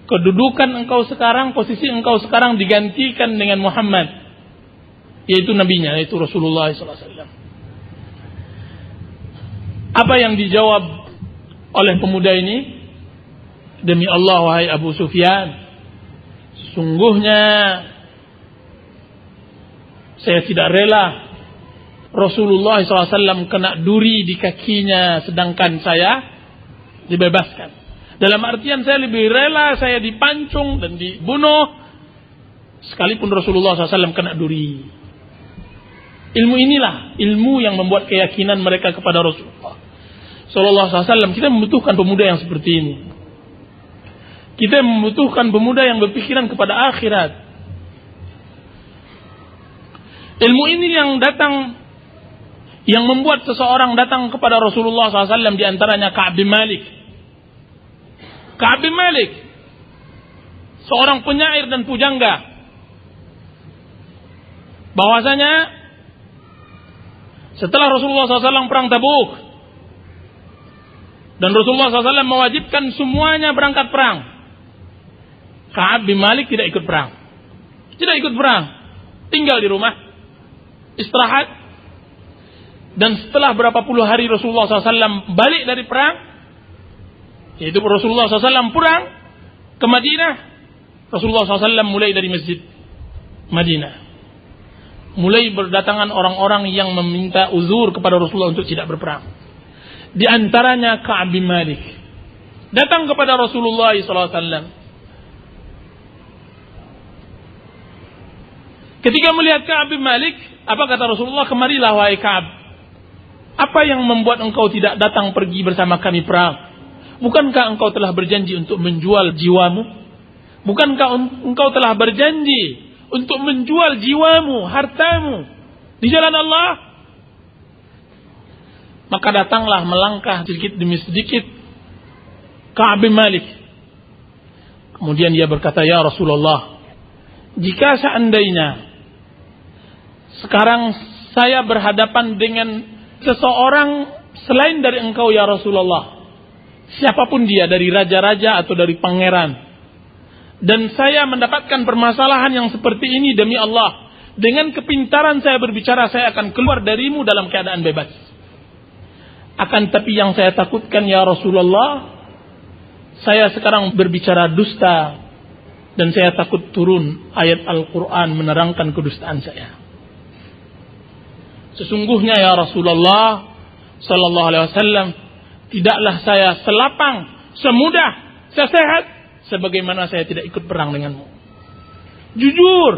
kedudukan engkau sekarang, posisi engkau sekarang digantikan dengan Muhammad, yaitu nabinya, yaitu Rasulullah SAW. Apa yang dijawab oleh pemuda ini? Demi Allah, wahai Abu Sufyan, sesungguhnya saya tidak rela Rasulullah SAW kena duri di kakinya sedangkan saya dibebaskan. Dalam artian saya lebih rela saya dipancung dan dibunuh sekalipun Rasulullah SAW kena duri. Ilmu inilah ilmu yang membuat keyakinan mereka kepada Rasulullah SAW. Kita membutuhkan pemuda yang seperti ini. Kita membutuhkan pemuda yang berpikiran kepada akhirat. Ilmu ini yang datang, yang membuat seseorang datang kepada Rasulullah SAW, diantaranya Ka'ab bin Malik. Ka'ab bin Malik, seorang penyair dan pujangga, bahwasanya setelah Rasulullah SAW perang Tabuk dan Rasulullah SAW mewajibkan semuanya berangkat perang, Ka'ab bin Malik tidak ikut perang. Tidak ikut perang, tinggal di rumah, istirahat. Dan setelah berapa puluh hari Rasulullah SAW balik dari perang, yaitu Rasulullah SAW pulang ke Madinah, Rasulullah SAW mulai dari masjid Madinah, mulai berdatangan orang-orang yang meminta uzur kepada Rasulullah untuk tidak berperang. Di antaranya Ka'ab bin Malik datang kepada Rasulullah SAW. Ketika melihat Ka'ab bin Malik, apa kata Rasulullah? Kemarilah wahai Ka'ab, apa yang membuat engkau tidak datang pergi bersama kami perang? Bukankah engkau telah berjanji untuk menjual jiwamu? Bukankah engkau telah berjanji untuk menjual jiwamu, hartamu di jalan Allah? Maka datanglah melangkah sedikit demi sedikit Ka'ab bin Malik. Kemudian dia berkata, ya Rasulullah, jika seandainya sekarang saya berhadapan dengan seseorang selain dari engkau ya Rasulullah, siapapun dia, dari raja-raja atau dari pangeran, dan saya mendapatkan permasalahan yang seperti ini, demi Allah, dengan kepintaran saya berbicara, saya akan keluar darimu dalam keadaan bebas. Akan tapi yang saya takutkan ya Rasulullah, saya sekarang berbicara dusta, dan saya takut turun ayat Al-Quran menerangkan kedustaan saya. Sesungguhnya ya Rasulullah Sallallahu Alaihi Wasallam, tidaklah saya selapang, semudah, sesehat sebagaimana saya tidak ikut perang denganmu. Jujur.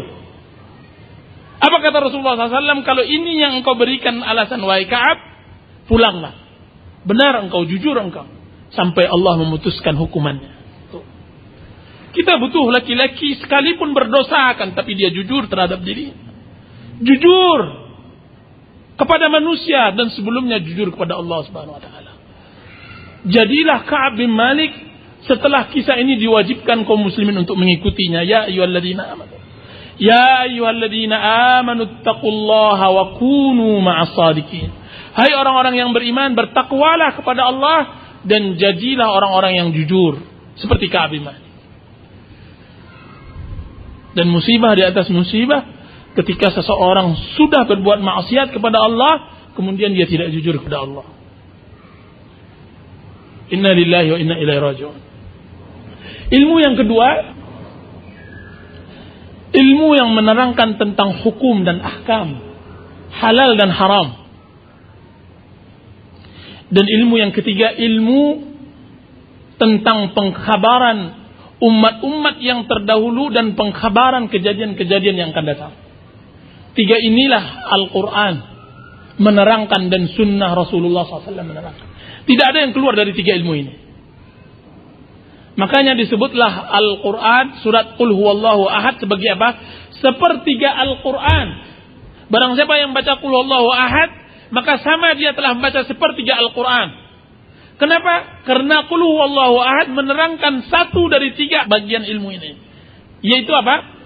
Apa kata Rasulullah SAW? Kalau ini yang engkau berikan alasan wahai Ka'ab, pulanglah. Benar engkau, jujur engkau, sampai Allah memutuskan hukumannya. Tuh. Kita butuh laki-laki sekalipun berdosa akan tapi dia jujur terhadap diri. Jujur kepada manusia dan sebelumnya jujur kepada Allah Subhanahu wa taala. Jadilah Ka'ab bin Malik setelah kisah ini diwajibkan kaum muslimin untuk mengikutinya. Ya ayyuhalladzina amanu. Ya ayyuhalladzina amanu taqullaha wa kunu ma'as shadiqin. Hai orang-orang yang beriman, bertakwalah kepada Allah dan jadilah orang-orang yang jujur seperti Ka'ab bin Malik. Dan musibah di atas musibah ketika seseorang sudah berbuat maksiat kepada Allah, kemudian dia tidak jujur kepada Allah. Inna lillahi wa inna ilaihi raji'un. Ilmu yang kedua, ilmu yang menerangkan tentang hukum dan ahkam, halal dan haram. Dan ilmu yang ketiga, ilmu tentang pengkhabaran umat-umat yang terdahulu dan pengkhabaran kejadian-kejadian yang akan datang. Tiga inilah Al-Quran menerangkan dan sunnah Rasulullah SAW menerangkan. Tidak ada yang keluar dari tiga ilmu ini. Makanya disebutlah Al-Quran surat Qul Huwallahu Ahad sebagai apa? Sepertiga Al-Quran. Barang siapa yang baca Qul Huwallahu Ahad, maka sama dia telah membaca sepertiga Al-Quran. Kenapa? Karena Qul Huwallahu Ahad menerangkan satu dari tiga bagian ilmu ini. Yaitu apa?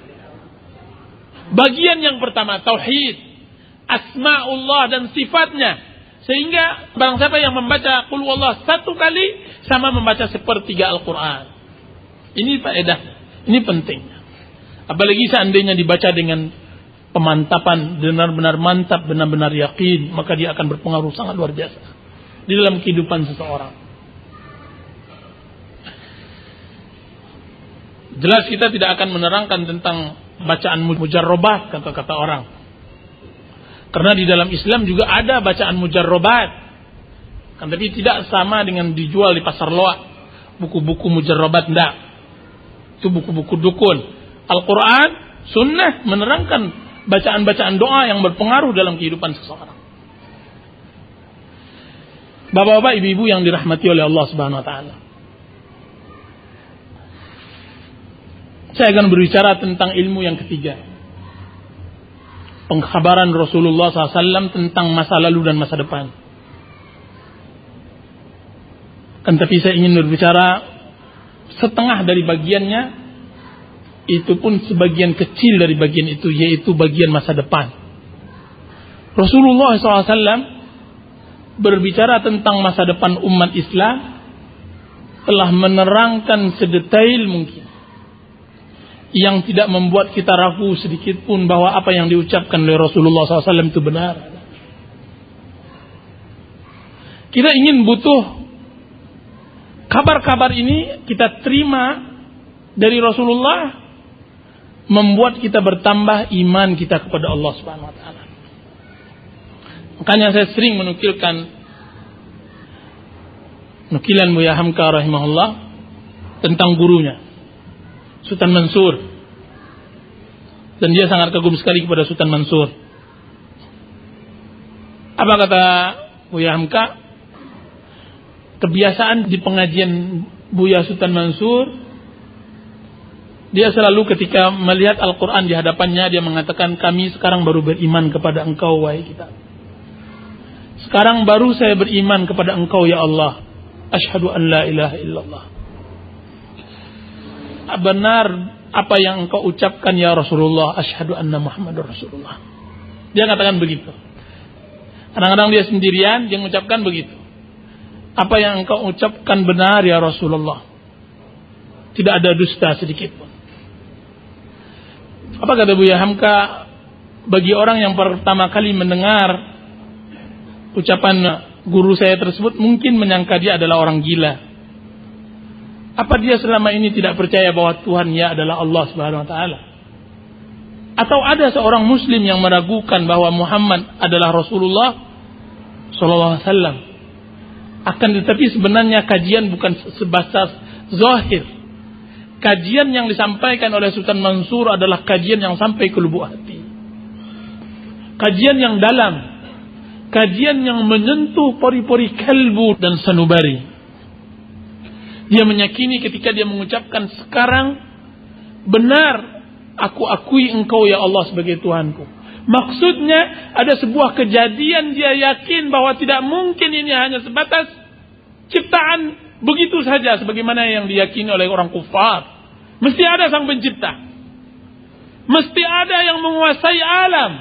Bagian yang pertama, tauhid, asma'ullah dan sifatnya. Sehingga barang siapa yang membaca Qul Huwallahu satu kali sama membaca sepertiga Al-Quran. Ini faedah, ini penting. Apalagi seandainya dibaca dengan pemantapan, benar-benar mantap, benar-benar yakin, maka dia akan berpengaruh sangat luar biasa di dalam kehidupan seseorang. Jelas kita tidak akan menerangkan tentang bacaan mujarrobat, kata-kata orang. Karena di dalam Islam juga ada bacaan mujarrobat, kan, tapi tidak sama dengan dijual di pasar loak. Buku-buku mujarrobat, tidak. Itu buku-buku dukun. Al-Quran, sunnah menerangkan bacaan-bacaan doa yang berpengaruh dalam kehidupan seseorang. Bapak-bapak, ibu-ibu yang dirahmati oleh Allah Subhanahu wa taala. Saya akan berbicara tentang ilmu yang ketiga. Pengkhabaran Rasulullah SAW tentang masa lalu dan masa depan. Kan tapi saya ingin berbicara setengah dari bagiannya, itu pun sebagian kecil dari bagian itu, yaitu bagian masa depan. Rasulullah SAW berbicara tentang masa depan umat Islam, telah menerangkan sedetail mungkin, yang tidak membuat kita ragu sedikit pun bahwa apa yang diucapkan oleh Rasulullah SAW itu benar. Kita ingin butuh kabar-kabar ini kita terima dari Rasulullah, membuat kita bertambah iman kita kepada Allah Subhanahu wa taala. Makanya saya sering menukilkan nukilan Buya Hamka rahimahullah tentang gurunya, Sultan Mansur. Dan dia sangat kagum sekali kepada Sultan Mansur. Apa kata Buya Hamka? Kebiasaan di pengajian Buya Sultan Mansur, dia selalu ketika melihat Al-Quran di hadapannya, dia mengatakan, kami sekarang baru beriman kepada engkau, wahai kita. Sekarang baru saya beriman kepada engkau, ya Allah. Asyhadu an la ilaha illallah. Benar apa yang engkau ucapkan ya Rasulullah. Asyhadu anna Muhammadur Rasulullah. Dia katakan begitu. Kadang-kadang dia sendirian, dia mengucapkan begitu. Apa yang engkau ucapkan benar ya Rasulullah. Tidak ada dusta sedikit pun. Apa kata Buya Hamka? Bagi orang yang pertama kali mendengar ucapan guru saya tersebut, mungkin menyangka dia adalah orang gila. Apa dia selama ini tidak percaya bahwa Tuhannya adalah Allah Subhanahu wa taala? Atau ada seorang muslim yang meragukan bahwa Muhammad adalah Rasulullah sallallahu alaihi wasallam? Akan tetapi sebenarnya kajian bukan sebatas zahir. Kajian yang disampaikan oleh Sultan Mansur adalah kajian yang sampai ke lubuk hati. Kajian yang dalam. Kajian yang menyentuh pori-pori kalbu dan sanubari. Dia meyakini ketika dia mengucapkan sekarang, benar aku akui engkau ya Allah sebagai Tuhanku. Maksudnya ada sebuah kejadian, dia yakin bahwa tidak mungkin ini hanya sebatas ciptaan begitu saja sebagaimana yang diyakini oleh orang kufar. Mesti ada sang pencipta. Mesti ada yang menguasai alam.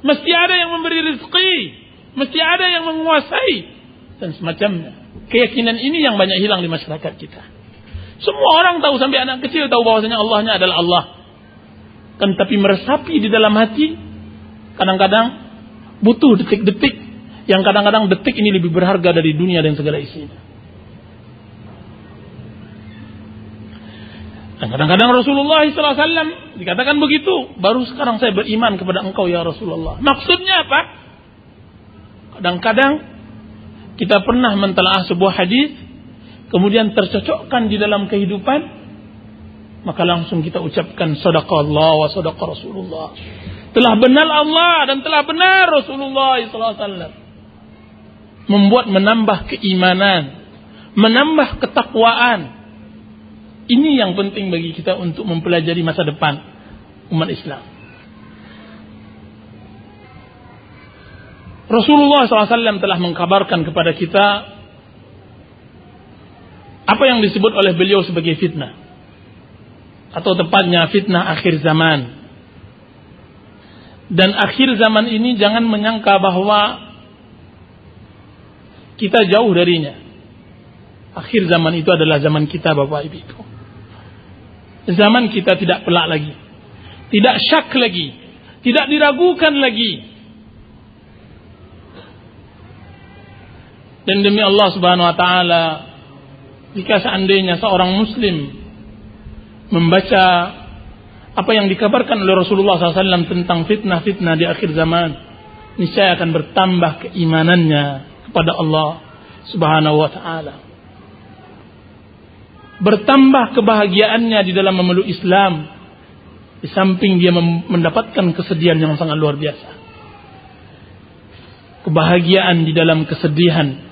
Mesti ada yang memberi rezeki. Mesti ada yang menguasai dan semacamnya. Keyakinan ini yang banyak hilang di masyarakat kita. Semua orang tahu, sampai anak kecil tahu bahwasanya Allahnya adalah Allah. Kan tapi meresapi di dalam hati, kadang-kadang butuh detik-detik, yang kadang-kadang detik ini lebih berharga dari dunia dan segala isinya. Dan kadang-kadang Rasulullah SAW dikatakan begitu, baru sekarang saya beriman kepada engkau ya Rasulullah. Maksudnya apa? Kadang-kadang kita pernah mentelaah sebuah hadis, kemudian tercocokkan di dalam kehidupan, maka langsung kita ucapkan sadaqallah wa sadaqa Rasulullah. Telah benar Allah dan telah benar Rasulullah SAW. Membuat menambah keimanan, menambah ketakwaan. Ini yang penting bagi kita untuk mempelajari masa depan umat Islam. Rasulullah SAW telah mengkabarkan kepada kita apa yang disebut oleh beliau sebagai fitnah, atau tepatnya fitnah akhir zaman. Dan akhir zaman ini jangan menyangka bahwa kita jauh darinya. Akhir zaman itu adalah zaman kita, Bapak Ibu. Zaman kita tidak pelak lagi, tidak syak lagi, tidak diragukan lagi. Dan demi Allah Subhanahu wa taala, jika seandainya seorang muslim membaca apa yang dikabarkan oleh Rasulullah SAW tentang fitnah-fitnah di akhir zaman, niscaya akan bertambah keimanannya kepada Allah Subhanahu wa taala. Bertambah kebahagiaannya di dalam memeluk Islam, di samping dia mendapatkan kesedihan yang sangat luar biasa. Kebahagiaan di dalam kesedihan,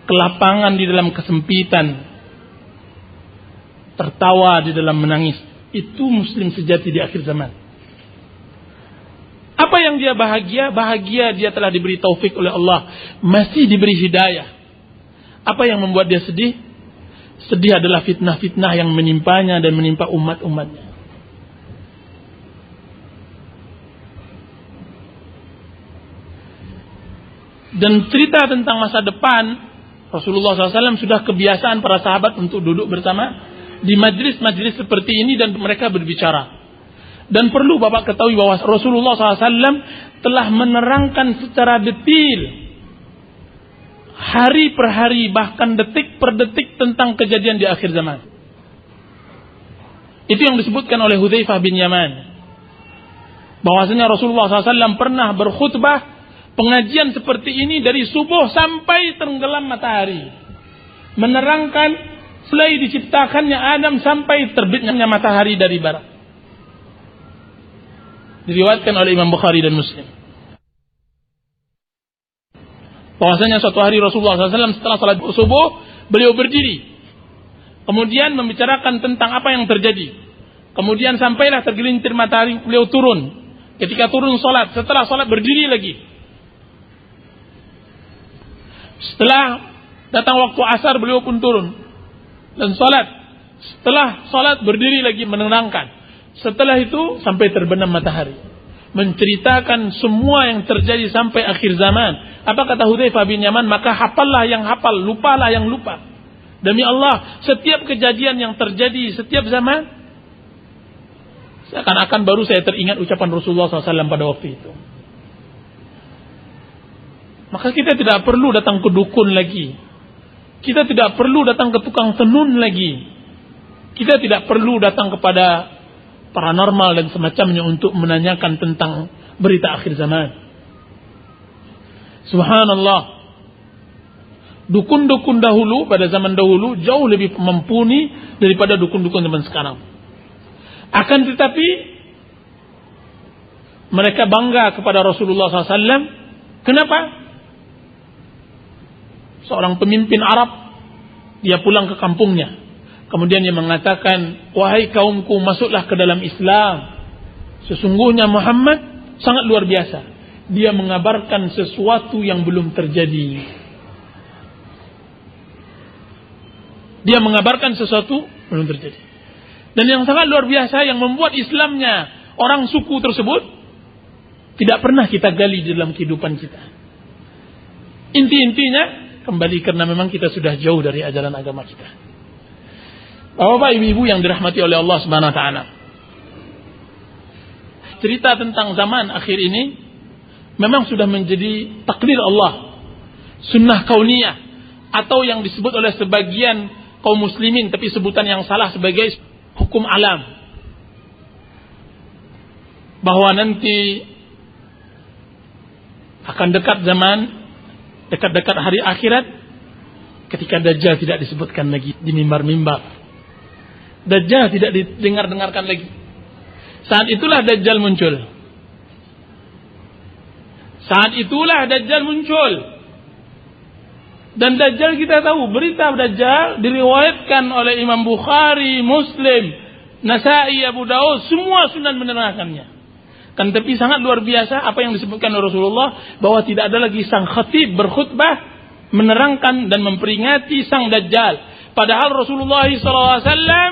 kelapangan di dalam kesempitan, tertawa di dalam menangis. Itu muslim sejati di akhir zaman. Apa yang dia bahagia? Bahagia dia telah diberi taufik oleh Allah, masih diberi hidayah. Apa yang membuat dia sedih? Sedih adalah fitnah-fitnah yang menimpanya dan menimpa umat-umatnya. Dan cerita tentang masa depan, Rasulullah SAW sudah kebiasaan para sahabat untuk duduk bersama di majlis-majlis seperti ini dan mereka berbicara. Dan perlu Bapak ketahui bahwa Rasulullah SAW telah menerangkan secara detail, hari per hari, bahkan detik per detik tentang kejadian di akhir zaman. Itu yang disebutkan oleh Hudzaifah bin Yaman, bahwasanya Rasulullah SAW pernah berkhutbah pengajian seperti ini dari subuh sampai tenggelam matahari, menerangkan mulai diciptakannya Adam sampai terbitnya matahari dari barat. Diriwayatkan oleh Imam Bukhari dan Muslim, bahwasanya suatu hari Rasulullah SAW setelah salat subuh, beliau berdiri, kemudian membicarakan tentang apa yang terjadi. Kemudian sampailah tergelincir matahari, beliau turun. Ketika turun salat, setelah salat berdiri lagi. Setelah datang waktu asar, beliau pun turun dan salat. Setelah salat berdiri lagi menerangkan. Setelah itu sampai terbenam matahari, menceritakan semua yang terjadi sampai akhir zaman. Apa kata Hudzaifah bin Yaman? Maka hafallah yang hafal, lupalah yang lupa. Demi Allah, setiap kejadian yang terjadi setiap zaman, seakan-akan baru saya teringat ucapan Rasulullah SAW pada waktu itu. Maka kita tidak perlu datang ke dukun lagi, kita tidak perlu datang ke tukang tenun lagi, kita tidak perlu datang kepada paranormal dan semacamnya untuk menanyakan tentang berita akhir zaman. Subhanallah, dukun-dukun dahulu pada zaman dahulu jauh lebih mumpuni daripada dukun-dukun zaman sekarang. Akan tetapi mereka bangga kepada Rasulullah SAW. Kenapa? Seorang pemimpin Arab, dia pulang ke kampungnya, kemudian dia mengatakan, wahai kaumku, masuklah ke dalam Islam. Sesungguhnya Muhammad sangat luar biasa. Dia mengabarkan sesuatu yang belum terjadi. Dia mengabarkan sesuatu belum terjadi. Dan yang sangat luar biasa yang membuat Islamnya orang suku tersebut tidak pernah kita gali di dalam kehidupan kita. Inti-intinya kembali karena memang kita sudah jauh dari ajaran agama kita. Bapak, ibu-ibu yang dirahmati oleh Allah Subhanahu wa taala. Cerita tentang zaman akhir ini memang sudah menjadi takdir Allah, sunnah kauniyah, atau yang disebut oleh sebagian kaum muslimin tapi sebutan yang salah sebagai hukum alam. Bahwa nanti akan dekat zaman, dekat-dekat hari akhirat, ketika Dajjal tidak disebutkan lagi di mimbar-mimbar, Dajjal tidak didengar-dengarkan lagi. Saat itulah Dajjal muncul. Saat itulah Dajjal muncul. Dan Dajjal kita tahu, berita Dajjal diriwayatkan oleh Imam Bukhari, Muslim, Nasai, Abu Daud, semua sunan menerangkannya. Kan tapi sangat luar biasa apa yang disebutkan oleh Rasulullah, bahwa tidak ada lagi sang khatib berkhutbah menerangkan dan memperingati sang Dajjal. Padahal Rasulullah SAW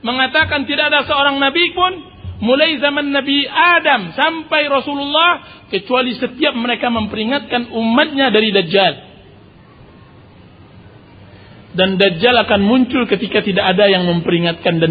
mengatakan tidak ada seorang nabi pun mulai zaman Nabi Adam sampai Rasulullah kecuali setiap mereka memperingatkan umatnya dari Dajjal. Dan Dajjal akan muncul ketika tidak ada yang memperingatkan dan